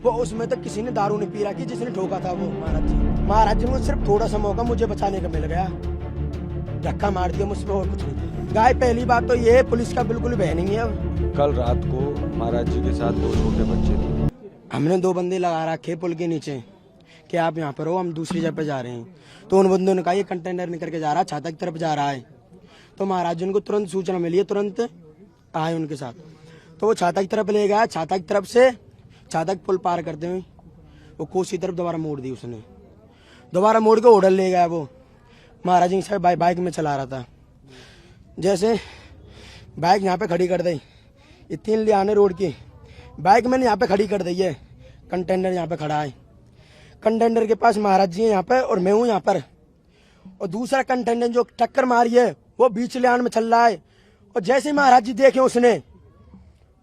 वो उसमें तो किसी ने दारू नहीं पी रखी जिसने ठोका था वो महाराज जी को सिर्फ थोड़ा सा मौका मुझे बचाने का मिल गया, धक्का मार दिया मुझमें और कुछ नहीं। गाय पहली बात तो ये पुलिस का बिल्कुल भय नहीं है। अब कल रात को महाराज जी के साथ 2 छोटे बच्चे थे। हमने 2 बंदे लगा रखे पुल के नीचे कि आप यहाँ पर हो, हम दूसरी जगह पे जा रहे हैं। तो उन बंदों ने कहा ये कंटेनर निकल के जा रहा है, छाता की तरफ जा रहा है। तो महाराज जी उनको तुरंत सूचना मिली है, तुरंत आए उनके साथ। तो वो छाता की तरफ ले गया, छाता की तरफ से छाता पुल पार करते हुए वो कोसी तरफ दोबारा मोड़ दी उसने, दोबारा मोड़ के ओडल ले गया। वो महाराज जी साहब बाइक में चला रहा था, जैसे बाइक यहाँ पे खड़ी कर दी, ये 3 लियाने रोड की बाइक मैंने यहाँ पे खड़ी कर दी है। कंटेनर यहाँ पे खड़ा है, कंटेनर के पास महाराज जी है यहाँ पे और मैं हूँ यहाँ पर, और दूसरा कंटेनर जो टक्कर मारी है वो बीच लियान में चल रहा है। और जैसे ही महाराज जी देखे उसने,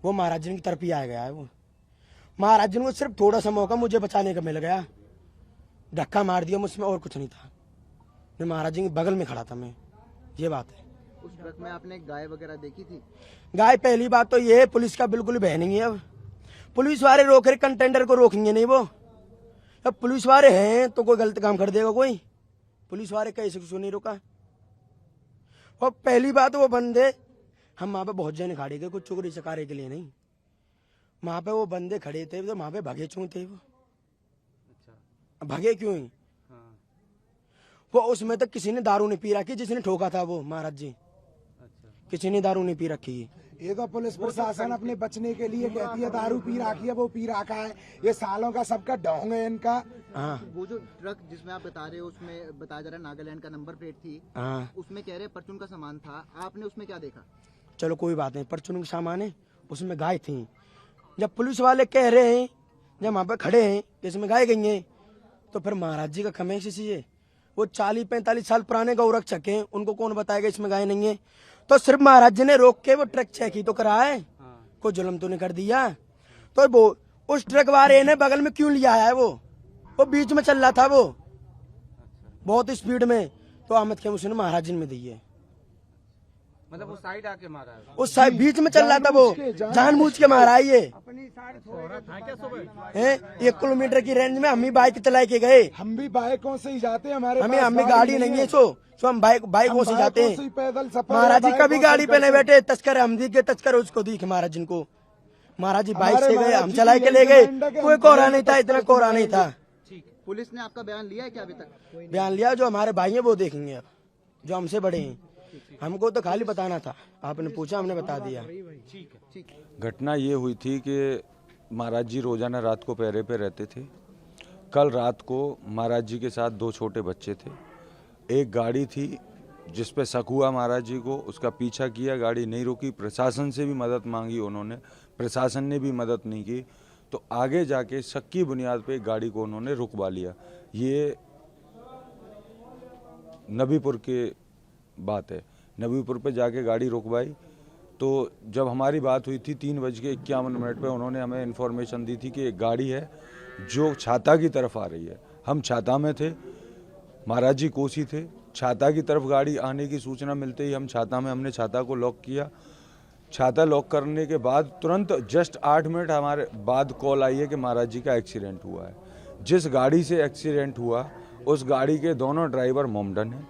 वो महाराज जी की तरफ ही आ गया है। वो महाराज जी को सिर्फ थोड़ा सा मौका मुझे बचाने का मिल गया, धक्का मार दिया मुझमें और कुछ नहीं था। मैं महाराज जी के बगल में खड़ा था मैं, ये बात है। उस ट्रक में आपने गाय वगैरह देखी थी? गाय पहली बात तो ये पुलिस का बिल्कुल भय नहीं है। अब पुलिस वाले रोक रहे, कंटेनर को रोकेंगे नहीं वो। अब पुलिस वाले हैं तो कोई गलत काम कर देगा कोई? पुलिस वाले कैसे कुछ नहीं रोका। और पहली बात वो बंदे, हम वहां पे बहुत जने खड़े थे कुछ चुगली चकारे के लिए नहीं, वहां पे वो बंदे खड़े थे तो वहां पे भगे क्यों थे वो? अच्छा, भगे क्यों ही? हाँ। वो उसमें तो किसी ने दारू नहीं पी रखी जिसने ठोका था वो महाराज जी। अच्छा। किसी ने दारू नहीं पी रखी। ये तो पुलिस प्रशासन अपने बचने के लिए कहती है दारू पी रखी है, वो पी रखा है, ये सालों का सबका ढोंग है इनका। हाँ। वो जो ट्रक जिसमें आप बता रहे हो उसमें बताया जा रहा है नागालैंड का नंबर प्लेट थी। हाँ। उसमें कह रहे परचून का सामान था, आपने उसमें क्या देखा? चलो कोई बात नहीं, परचून का सामान है, उसमें गाय थी। जब पुलिस वाले कह रहे हैं, जब वहां पे खड़े हैं कि इसमें गाय गई हैं, तो फिर महाराज जी का खमेश चाहिए। वो 40-45 साल पुराने गौरक्षक हैं, उनको कौन बताएगा इसमें गाय नहीं है? तो सिर्फ महाराज जी ने रोक के वो ट्रक चेक ही तो करा है, कोई जुल्म तो नहीं कर दिया। तो वो उस ट्रक वाले ने बगल में क्यों लिया है? वो बीच में चल रहा था वो बहुत स्पीड में, तो अहमद खेम उसने महाराज जी में दी है। मतलब वो साइड आके मारा है? उस साइड बीच में चल रहा था वो, जानबूझ के मारा है ये। 1 किलोमीटर की रेंज में हम ही बाइक चला के गए। हम भी बाइकों से ही जाते हैं, हमें गाड़ी नहीं है, सो हम बाइकों से जाते हैं। महाराज जी कभी गाड़ी पे नहीं बैठे, तस्कर हम दिखे, तस्कर उसको दिखे महाराज जी को। महाराज जी बाइक से गए, हम चला के ले गए, कोई कोहरा नहीं था, इतना कोहरा नहीं था। पुलिस ने आपका बयान लिया है क्या अभी तक? बयान लिया, जो हमारे भाई हैं वो देखेंगे, अब जो हमसे बड़े हैं। हमको तो खाली बताना था, आपने पूछा हमने बता दिया। घटना ये हुई थी कि महाराज जी रोजाना रात को पहरे पे रहते थे। कल रात को महाराज जी के साथ 2 छोटे बच्चे थे। एक गाड़ी थी जिस पे शक हुआ महाराज जी को, उसका पीछा किया, गाड़ी नहीं रुकी। प्रशासन से भी मदद मांगी उन्होंने, प्रशासन ने भी मदद नहीं की। तो आगे जाके शक की बुनियाद पे गाड़ी को उन्होंने रुकवा लिया। ये नबीपुर के बात है, नबीपुर पे जाके गाड़ी रुकवाई। तो जब हमारी बात हुई थी 3:51 पे उन्होंने हमें इन्फॉर्मेशन दी थी कि एक गाड़ी है जो छाता की तरफ आ रही है। हम छाता में थे, महाराज जी कोसी थे। छाता की तरफ गाड़ी आने की सूचना मिलते ही हम छाता में, हमने छाता को लॉक किया। छाता लॉक करने के बाद तुरंत जस्ट 8 मिनट हमारे बाद कॉल आई है कि महाराज जी का एक्सीडेंट हुआ है। जिस गाड़ी से एक्सीडेंट हुआ उस गाड़ी के दोनों ड्राइवर मोमडन हैं,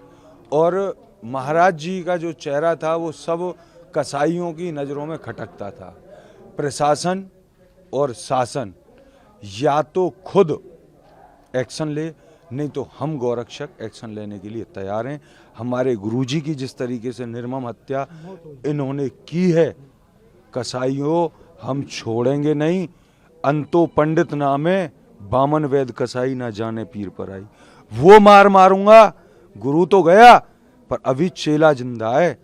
और महाराज जी का जो चेहरा था वो सब कसाईयों की नज़रों में खटकता था। प्रशासन और शासन या तो खुद एक्शन ले, नहीं तो हम गौरक्षक एक्शन लेने के लिए तैयार हैं। हमारे गुरुजी की जिस तरीके से निर्मम हत्या इन्होंने की है, कसाईयों हम छोड़ेंगे नहीं। अंतो पंडित नामे बामन वेद कसाई ना जाने पीर पर आई। वो मार मारूंगा, गुरु तो गया पर अभी चेला जिंदा है।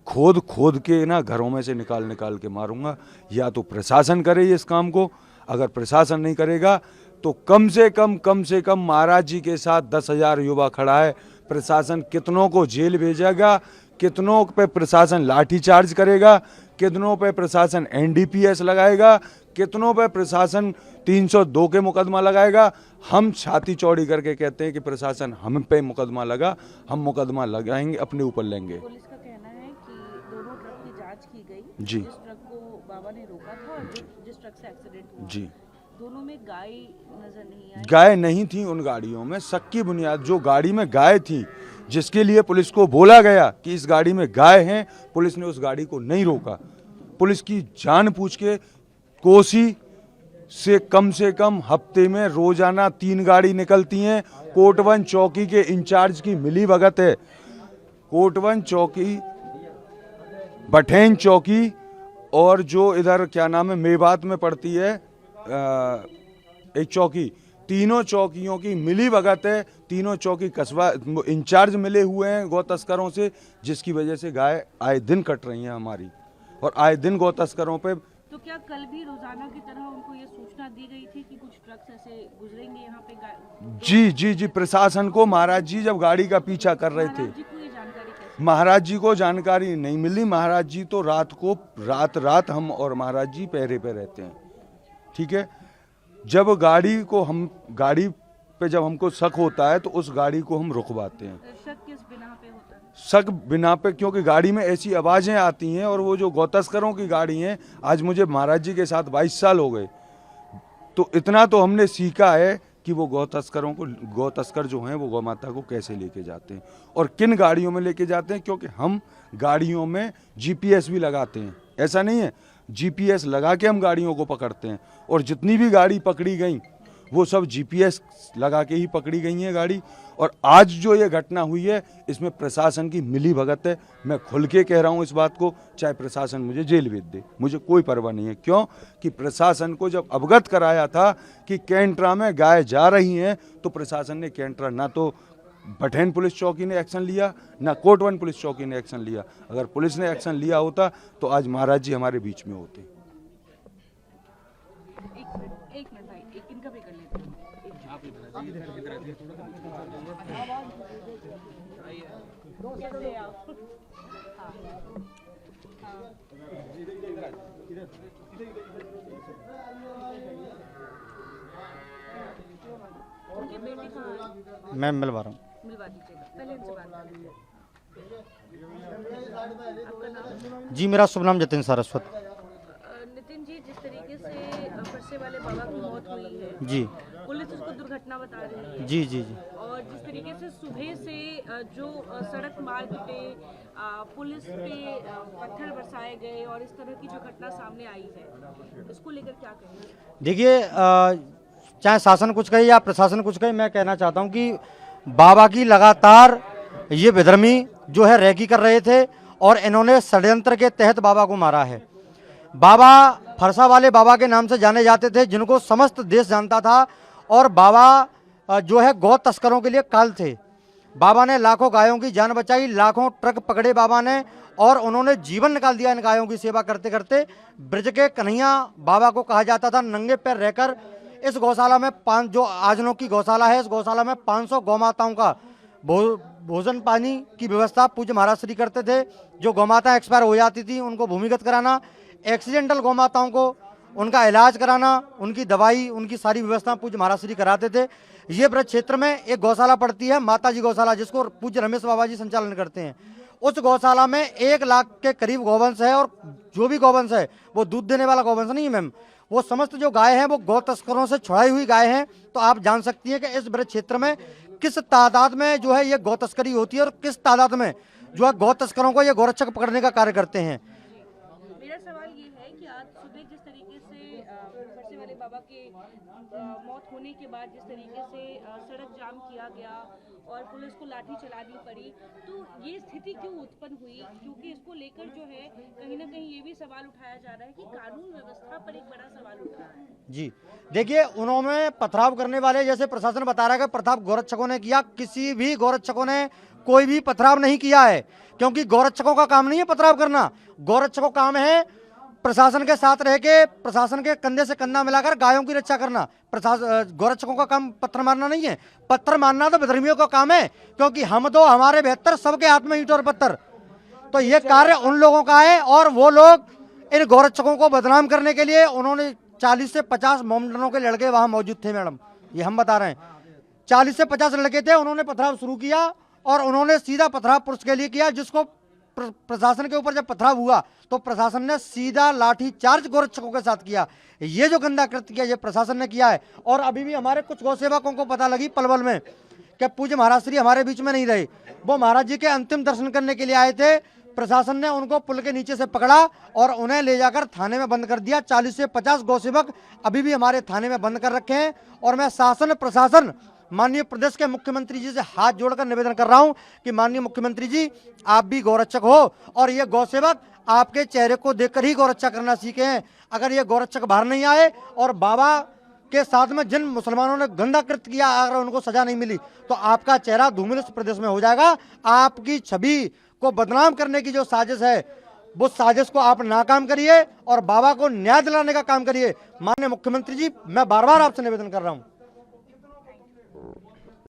खोद खोद के ना घरों में से निकाल के मारूंगा। या तो प्रशासन करे इस काम को, अगर प्रशासन नहीं करेगा तो कम से कम महाराज जी के साथ 10,000 युवा खड़ा है। प्रशासन कितनों को जेल भेजेगा, कितनों पे प्रशासन लाठीचार्ज करेगा, कितनों पे प्रशासन NDPS लगाएगा, कितनों पे प्रशासन 302 के मुकदमा लगाएगा। हम छाती चौड़ी करके कहते हैं कि प्रशासन हम पे मुकदमा लगा, हम मुकदमा लगाएंगे, अपने ऊपर लेंगे। पुलिस का कहना है कि दोनों ट्रक की जांच की गई, जी। जिस ट्रक को बाबा ने रोका था और जिस ट्रक से एक्सीडेंट हुआ, जी, दोनों में गाय नजर नहीं आई। गाय नहीं थी उन गाड़ियों में। शक की बुनियाद, जो गाड़ी में गाय थी, जिसके लिए पुलिस को बोला गया कि इस गाड़ी में गाय है, पुलिस ने उस गाड़ी को नहीं रोका। पुलिस की जान पूछ के कोसी से कम हफ्ते में रोजाना 3 गाड़ी निकलती हैं। कोटवन चौकी के इंचार्ज की मिली भगत है। कोटवन चौकी, बठेन चौकी और जो इधर क्या नाम है मेवात में पड़ती है एक चौकी, तीनों चौकियों की मिली भगत है। तीनों चौकी कस्बा इंचार्ज मिले हुए हैं गौ तस्करों से, जिसकी वजह से गाय आए दिन कट रही हैं हमारी, और आए दिन गौ तस्करों पे। तो क्या कल भी रोजाना की तरह उनको ये सूचना दी गई थी कि कुछ ट्रक्स ऐसे गुजरेंगे यहाँ पे? जी, प्रशासन को महाराज जी जब गाड़ी का पीछा कर रहे थे, महाराज जी को ये जानकारी कैसे? महाराज जी को जानकारी नहीं मिली। महाराज जी तो रात हम और महाराज जी पहरे पे रहते हैं, ठीक है। जब गाड़ी पे जब हमको शक होता है तो उस गाड़ी को हम रुकवाते हैं। शक किस बिना पे होता है? शक बिना पे, क्योंकि गाड़ी में ऐसी आवाजें आती हैं, और वो जो गौ तस्करों की गाड़ी हैं, आज मुझे महाराज जी के साथ 22 साल हो गए, तो इतना तो हमने सीखा है कि वो गौ तस्कर जो हैं वो गौ माता को कैसे लेके जाते हैं और किन गाड़ियों में लेके जाते हैं। क्योंकि हम गाड़ियों में जीपीएस भी लगाते हैं, ऐसा नहीं है, जीपीएस लगा के हम गाड़ियों को पकड़ते हैं, और जितनी भी गाड़ी पकड़ी गई वो सब जीपीएस लगा के ही पकड़ी गई हैं गाड़ी। और आज जो ये घटना हुई है इसमें प्रशासन की मिली भगत है। मैं खुल के कह रहा हूँ इस बात को, चाहे प्रशासन मुझे जेल भेज दे, मुझे कोई परवाह नहीं है। क्यों कि प्रशासन को जब अवगत कराया था कि कैंट्रा में गाय जा रही हैं, तो प्रशासन ने कैंट्रा, ना तो बठेन पुलिस चौकी ने एक्शन लिया, ना कोटवन पुलिस चौकी ने एक्शन लिया। अगर पुलिस ने एक्शन लिया होता तो आज महाराज जी हमारे बीच में होते। एक मिनट भाई, एक इनका भी कर लेते हैं। कैसे आप? उनकी बेटी कहाँ है? मैं मिलवा रहा हूँ। मिलवा दीजिएगा, पहले इनसे बात कर लीजिए। आपका नाम? जी, मेरा शुभ नाम जतिन सारस्वत। नितिन जी, जिस तरीके से फरसे वाले बाबा की मौत हुई है, जी पुलिस उसको दुर्घटना बता रही है, जी जी जी और जिस तरीके से सुबह से जो सड़क मार्ग पे पुलिस पे पत्थर बरसाए गए और इस तरह की जो घटना सामने आई है, इसको लेकर क्या कहेंगे? देखिए, चाहे शासन कुछ कहे या प्रशासन कुछ कहे, मैं कहना चाहता हूँ कि बाबा की लगातार ये विधर्मी जो है रैकी कर रहे थे, और इन्होंने षड्यंत्र के तहत बाबा को मारा है। बाबा फरसा वाले बाबा के नाम से जाने जाते थे, जिनको समस्त देश जानता था, और बाबा जो है गौ तस्करों के लिए काल थे। बाबा ने लाखों गायों की जान बचाई, लाखों ट्रक पकड़े बाबा ने, और उन्होंने जीवन निकाल दिया इन गायों की सेवा करते करते। ब्रज के कन्हैया बाबा को कहा जाता था। नंगे पैर रहकर इस गौशाला में जो आजनों की गौशाला है, इस गौशाला में 500 गौ माताओं का भोजन पानी की व्यवस्था पूज्य महाराज श्री करते थे। जो गौ माता एक्सपायर हो जाती थी उनको भूमिगत कराना, एक्सीडेंटल गौ माताओं को उनका इलाज कराना, उनकी दवाई, उनकी सारी व्यवस्था पूज्य महाराज श्री कराते थे। ये ब्रज क्षेत्र में एक गौशाला पड़ती है, माता जी गौशाला, जिसको पूज्य रमेश बाबा जी संचालन करते हैं। उस गौशाला में 1 लाख के करीब गौवंश है, और जो भी गौवंश है वो दूध देने वाला गौवंश नहीं है मैम, वो समस्त जो गाय हैं वो गौ तस्करों से छुड़ाई हुई गाय हैं। तो आप जान सकती हैं कि इस ब्रज क्षेत्र में किस तादाद में जो है ये गौ तस्करी होती है, और किस तादाद में जो है गौ तस्करों को ये गौरक्षक पकड़ने का कार्य करते हैं। मेरा सवाल ये है कि आज सुबह जिस तरीके से फरसे वाले बाबा के मौत होने के बाद जिस तरीके से सड़क जाम किया गया और पुलिस को लाठी चलानी पड़ी, तो ये स्थिति क्यों उत्पन्न हुई? क्योंकि इसको लेकर जो है कहीं ना कहीं ये भी सवाल उठाया जा रहा है कि कानून व्यवस्था पर एक बड़ा सवाल उठ रहा है। जी देखिए, उन्होंने पथराव करने वाले, जैसे प्रशासन बता रहा है कि पथराव गौरक्षकों ने किया, किसी भी गौरक्षकों ने कोई भी पथराव नहीं किया है, क्योंकि गौरक्षकों का काम नहीं है पथराव करना। गौरक्षकों का काम है प्रशासन के साथ रह के, प्रशासन के कंधे से कंधा मिलाकर गायों की रक्षा करना। गौरक्षकों का काम पत्थर मारना नहीं है। पत्थर मारना तो विधर्मियों का काम है, क्योंकि हम तो हमारे 72 सबके हाथ में ईंट और पत्थर। तो ये कार्य उन लोगों का है, और वो लोग इन गौरक्षकों को बदनाम करने के लिए उन्होंने 40 से 50 मोमडनों के लड़के वहां मौजूद थे मैडम, ये हम बता रहे हैं। 40 से 50 लड़के थे, उन्होंने पथराव शुरू किया, और उन्होंने सीधा पथराव पुरुष के लिए किया, जिसको प्रशासन के ऊपर जब पथराव हुआ तो प्रशासन ने सीधा लाठी चार्ज गोरक्षकों के साथ किया। ये जो गंदा कृत्य किया ये प्रशासन ने किया है। और अभी भी हमारे कुछ गौ सेवकों को पता लगी पलवल में कि पूज्य महाराज श्री हमारे बीच में नहीं रहे, वो महाराज जी के अंतिम दर्शन करने के लिए आए थे। प्रशासन ने उनको पुल के नीचे से पकड़ा और उन्हें ले जाकर थाने में बंद कर दिया। 40 से 50 गौ सेवक अभी भी हमारे थाने में बंद कर रखे हैं। और मैं शासन प्रशासन माननीय प्रदेश के मुख्यमंत्री जी से हाथ जोड़कर निवेदन कर रहा हूं कि माननीय मुख्यमंत्री जी आप भी गौरक्षक हो और ये गौ सेवक आपके चेहरे को देखकर ही गौरक्षा करना सीखे हैं। अगर ये गौरक्षक बाहर नहीं आए और बाबा के साथ में जिन मुसलमानों ने गंदा कृत्य किया अगर उनको सजा नहीं मिली तो आपका चेहरा धूमिल इस प्रदेश में हो जाएगा। आपकी छवि को बदनाम करने की जो साजिश है वो साजिश को आप नाकाम करिए और बाबा को न्याय दिलाने का काम करिए। माननीय मुख्यमंत्री जी मैं बार बार आपसे निवेदन कर रहा हूं।